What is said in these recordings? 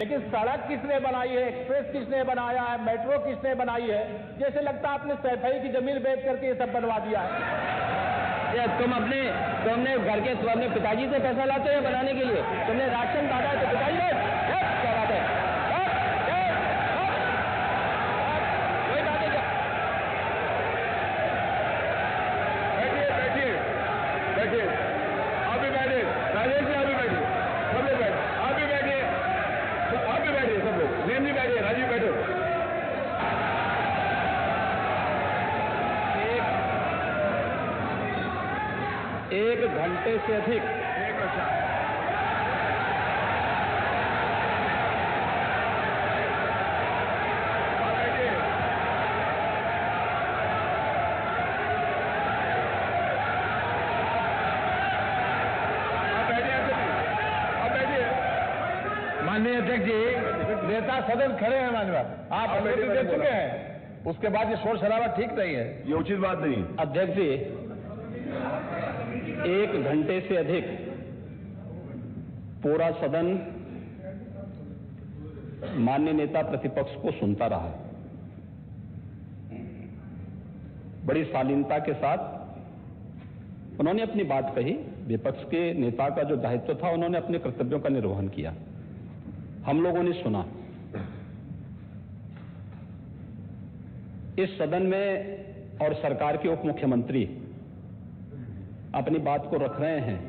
लेकिन सड़क किसने बनाई है, एक्सप्रेस किसने बनाया है, मेट्रो किसने बनाई है? जैसे लगता है आपने सैफई की जमीन बेच करके ये सब बनवा दिया है। तुमने घर के अपने पिताजी से पैसा लाते हैं बनाने के लिए, तुमने राशन काटा तो पिताजी ने क्या बात है? कोई बात नहीं। बैठिए, आप भी बैठिए, राजेश जी आप भी बैठिए, सब लोग बैठे, आप भी बैठिए, सब लोग, नेम जी बैठिए, राजीव बैठो। एक घंटे से अधिक माननीय अध्यक्ष जी, नेता सदन खड़े हैं माननीय, आप अनुमति दे चुके हैं, उसके बाद ये शोर शराबा ठीक नहीं है, ये उचित बात नहीं। अध्यक्ष जी, एक घंटे से अधिक पूरा सदन माननीय नेता प्रतिपक्ष को सुनता रहा। बड़ी शालीनता के साथ उन्होंने अपनी बात कही। विपक्ष के नेता का जो दायित्व था, उन्होंने अपने कर्तव्यों का निर्वहन किया। हम लोगों ने सुना। इस सदन में और सरकार के उप मुख्यमंत्री अपनी बात को रख रहे हैं,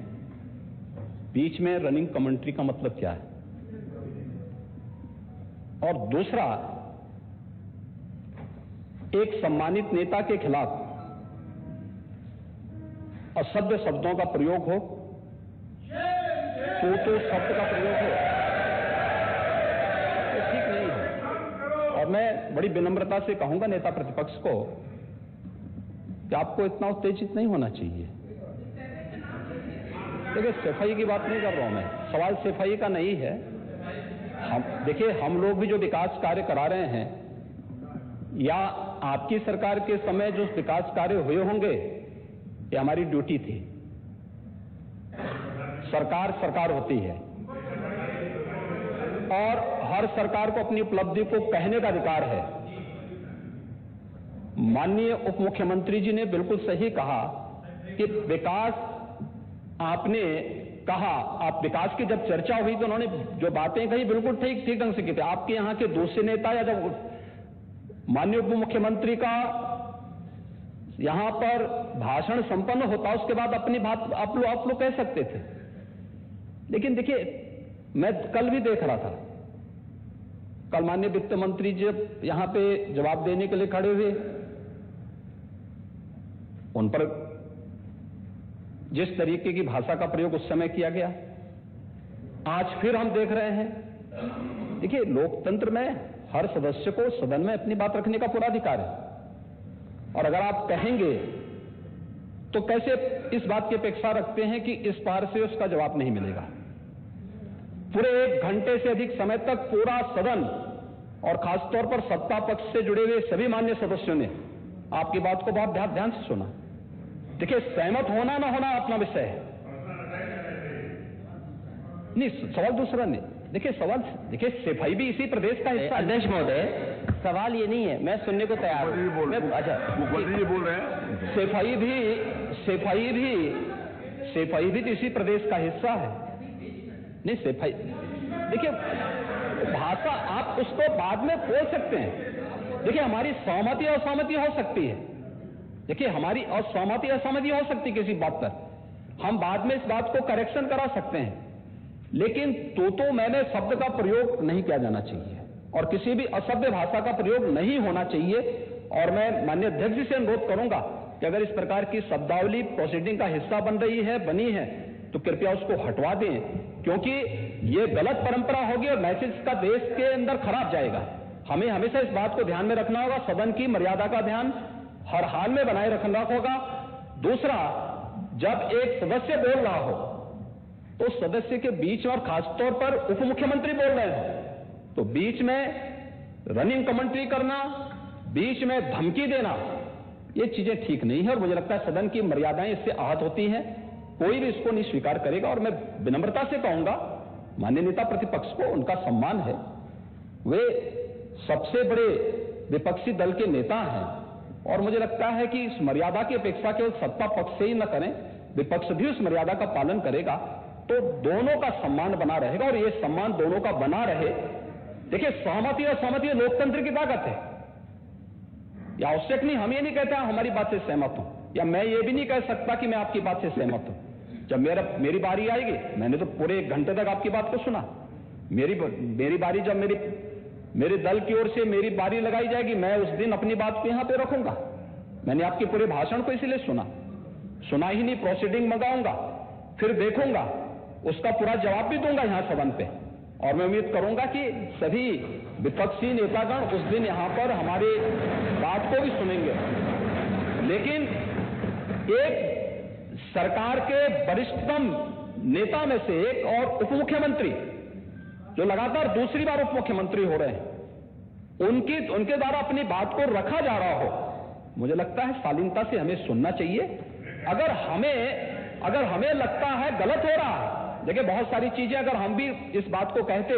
बीच में रनिंग कमेंट्री का मतलब क्या है? और दूसरा, एक सम्मानित नेता के खिलाफ असभ्य शब्दों का प्रयोग हो, तो शब्द का प्रयोग हो, ये ठीक नहीं है। और मैं बड़ी विनम्रता से कहूंगा नेता प्रतिपक्ष को कि आपको इतना उत्तेजित नहीं होना चाहिए। देखिए, सफाई की बात नहीं कर रहा हूं मैं, सवाल सफाई का नहीं है। देखिए, हम लोग भी जो विकास कार्य करा रहे हैं, या आपकी सरकार के समय जो विकास कार्य हुए होंगे, ये हमारी ड्यूटी थी। सरकार होती है और हर सरकार को अपनी उपलब्धि को कहने का अधिकार है। माननीय उप मुख्यमंत्री जी ने बिल्कुल सही कहा कि विकास, आपने कहा, आप विकास की जब चर्चा हुई तो उन्होंने जो बातें कही बिल्कुल ठीक ढंग से की थी। आपके यहां के दूसरे नेता या जब माननीय उप मुख्यमंत्री का यहां पर भाषण संपन्न होता, उसके बाद अपनी बात आप लोग कह सकते थे। लेकिन देखिए, मैं कल भी देख रहा था, कल माननीय वित्त मंत्री जब यहां पे जवाब देने के लिए खड़े हुए, उन पर जिस तरीके की भाषा का प्रयोग उस समय किया गया, आज फिर हम देख रहे हैं। देखिए, लोकतंत्र में हर सदस्य को सदन में अपनी बात रखने का पूरा अधिकार है, और अगर आप कहेंगे तो कैसे इस बात की अपेक्षा रखते हैं कि इस पार से उसका जवाब नहीं मिलेगा? पूरे एक घंटे से अधिक समय तक पूरा सदन और खासतौर पर सत्ता पक्ष से जुड़े हुए सभी मान्य सदस्यों ने आपकी बात को बहुत ध्यान से सुना। देखिए, सहमत होना ना होना अपना विषय है, नहीं, सवाल दूसरा नहीं। देखिए, सफाई भी इसी प्रदेश का हिस्सा। अध्यक्ष महोदय, सवाल ये नहीं है, मैं सुनने को तैयार हूं। अच्छा, मुख्यमंत्री जी बोल रहे हैं, सफाई भी तो इसी प्रदेश का हिस्सा है। नहीं, सफाई, देखिए, भाषा आप उसको बाद में बोल सकते हैं। देखिए, हमारी सहमति और असहमति हो सकती है। देखिए, हमारी असहमति असहमति हो सकती है किसी बात पर, हम बाद में इस बात को करेक्शन करा सकते हैं। लेकिन तो मैंने शब्द का प्रयोग नहीं किया जाना चाहिए, और किसी भी असभ्य भाषा का प्रयोग नहीं होना चाहिए। और मैं माननीय अध्यक्ष जी से अनुरोध करूंगा कि अगर इस प्रकार की शब्दावली प्रोसीडिंग का हिस्सा बनी है, तो कृपया उसको हटवा दें, क्योंकि ये गलत परंपरा होगी और मैसेज का देश के अंदर खराब जाएगा। हमें हमेशा इस बात को ध्यान में रखना होगा, सदन की मर्यादा का ध्यान हर हाल में बनाए रखना होगा। दूसरा, जब एक सदस्य बोल रहा हो तो सदस्य के बीच, और खासतौर पर उप मुख्यमंत्री बोल रहे हो, तो बीच में रनिंग कमेंट्री करना, बीच में धमकी देना, ये चीजें ठीक नहीं है। और मुझे लगता है सदन की मर्यादाएं इससे आहत होती हैं। कोई भी इसको नहीं स्वीकार करेगा। और मैं विनम्रता से कहूंगा, माननीय नेता प्रतिपक्ष को उनका सम्मान है, वे सबसे बड़े विपक्षी दल के नेता हैं और मुझे लगता है कि इस मर्यादा की अपेक्षा केवल सत्ता पक्ष से ही न करें, विपक्ष भी उस मर्यादा का पालन करेगा तो दोनों का सम्मान बना रहेगा और ये सम्मान दोनों का बना रहे। देखिए, सहमति और सहमति लोकतंत्र की ताकत है। या आवश्यक नहीं, हम ये नहीं कहते हमारी बात से सहमत हूं, या मैं ये भी नहीं कह सकता कि मैं आपकी बात से सहमत हूं। जब मेरी बारी आएगी, मैंने तो पूरे 1 घंटे तक आपकी बात को सुना, मेरी बारी जब मेरे दल की ओर से मेरी बारी लगाई जाएगी, मैं उस दिन अपनी बात को यहां पे रखूंगा। मैंने आपके पूरे भाषण को इसीलिए सुना ही नहीं, प्रोसीडिंग मंगाऊंगा, फिर देखूंगा, उसका पूरा जवाब भी दूंगा यहां सदन पे। और मैं उम्मीद करूंगा कि सभी विपक्षी नेतागण उस दिन यहां पर हमारी बात को भी सुनेंगे। लेकिन एक सरकार के वरिष्ठतम नेता में से एक और उप मुख्यमंत्री जो लगातार दूसरी बार उप मुख्यमंत्री हो रहे हैं, उनके द्वारा अपनी बात को रखा जा रहा हो, मुझे लगता है शालीनता से हमें सुनना चाहिए। अगर हमें लगता है गलत हो रहा है, देखिए बहुत सारी चीजें अगर हम भी इस बात को कहते,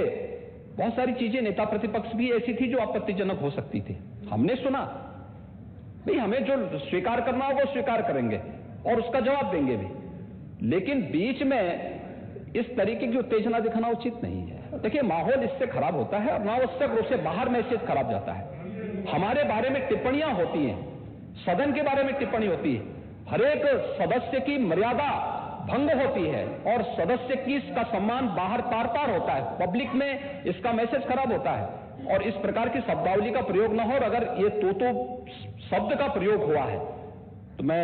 बहुत सारी चीजें नेता प्रतिपक्ष भी ऐसी थी जो आपत्तिजनक हो सकती थी, हमने सुना। भाई, हमें जो स्वीकार करना हो वो स्वीकार करेंगे और उसका जवाब देंगे भी, लेकिन बीच में इस तरीके की उत्तेजना दिखाना उचित नहीं है। देखिए, माहौल इससे खराब होता है और अनावश्यक रूप से बाहर मैसेज खराब जाता है। हमारे बारे में टिप्पणियां होती हैं, सदन के बारे में टिप्पणी होती है, हर एक सदस्य की मर्यादा भंग होती है और सदस्य की इसका सम्मान बाहर तार होता है, पब्लिक में इसका मैसेज खराब होता है और इस प्रकार की शब्दावली का प्रयोग न हो। और अगर ये तो शब्द का प्रयोग हुआ है तो मैं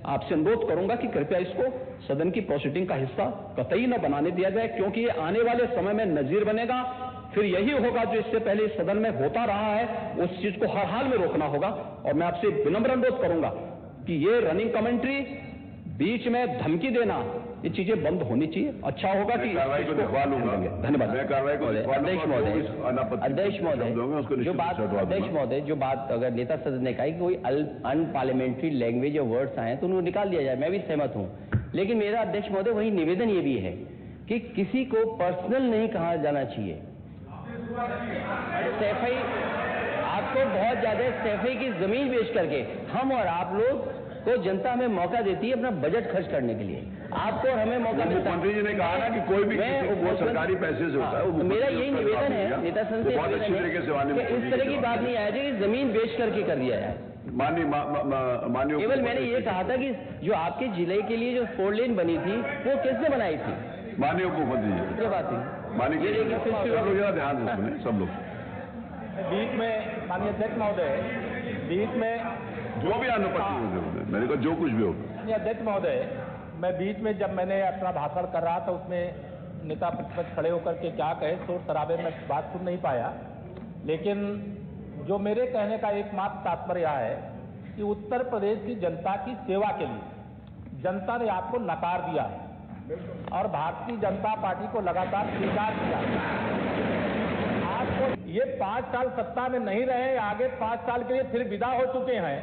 आपसे अनुरोध करूंगा कि कृपया इसको सदन की प्रोसीडिंग का हिस्सा कतई न बनाने दिया जाए, क्योंकि ये आने वाले समय में नजीर बनेगा। फिर यही होगा जो इससे पहले इस सदन में होता रहा है, उस चीज को हर हाल में रोकना होगा। और मैं आपसे विनम्र अनुरोध करूंगा कि ये रनिंग कमेंट्री, बीच में धमकी देना, ये चीजें बंद होनी चाहिए। अच्छा होगा कि कार्रवाई को लिखवा लूंगा। धन्यवाद। मैं कार्रवाई को अध्यक्ष महोदय, जो बात अगर नेता सदन ने कहा कि कोई अनपार्लियामेंट्री लैंग्वेज या वर्ड्स आए तो उनको निकाल दिया जाए, मैं भी सहमत हूं। लेकिन मेरा अध्यक्ष महोदय वही निवेदन ये भी है कि किसी को पर्सनल नहीं कहा जाना चाहिए। सैफई, आपको बहुत ज्यादा सैफई की जमीन बेच करके हम और आप लोग को जनता हमें मौका देती है अपना बजट खर्च करने के लिए, आपको और हमें मौका मिलता है। मुख्यमंत्री जी ने कहा ना कि कोई भी वो सरकारी पैसे से होता है। मेरा यही निवेदन है नेता संघ से, बहुत अच्छी तरीके से इस तरह की बात नहीं आया कि जमीन बेच करके कर दिया जाए। माननीय केवल मैंने ये कहा था कि जो आपके जिले के लिए जो 4 लेन बनी थी वो किसने बनाई थी? माननीय उप मुख्यमंत्री जी। क्या बात है? माननीय सब लोग जरा ध्यान से सुने, सब लोग। बीच में माननीय अध्यक्ष महोदय, बीच में जो भी अनुपस्थित हो, मैंने कहा जो कुछ भी हो। माननीय अध्यक्ष महोदय, मैं बीच में जब मैंने अपना भाषण कर रहा था उसमें नेता प्रतिपक्ष खड़े होकर के क्या कहे, शोर शराबे में बात सुन नहीं पाया। लेकिन जो मेरे कहने का एकमात्र तात्पर्य है कि उत्तर प्रदेश की जनता की सेवा के लिए जनता ने आपको नकार दिया और भारतीय जनता पार्टी को लगातार स्वीकार किया। आपको ये 5 साल सत्ता में नहीं रहे, आगे 5 साल के लिए फिर विदा हो चुके हैं।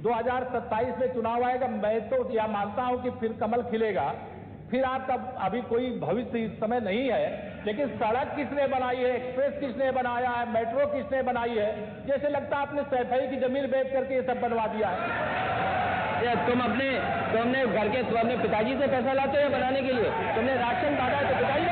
2027 में चुनाव आएगा, मैं तो यह मानता हूं कि फिर कमल खिलेगा, फिर आपका अभी कोई भविष्य इस समय नहीं है। लेकिन सड़क किसने बनाई है, एक्सप्रेस किसने बनाया है, मेट्रो किसने बनाई है? जैसे लगता है आपने सैफई की जमीन बेच करके ये सब बनवा दिया है। तुमने घर के अपने पिताजी से पैसा लाते हो बनाने के लिए? तुमने राशन काटा है तो पिताजी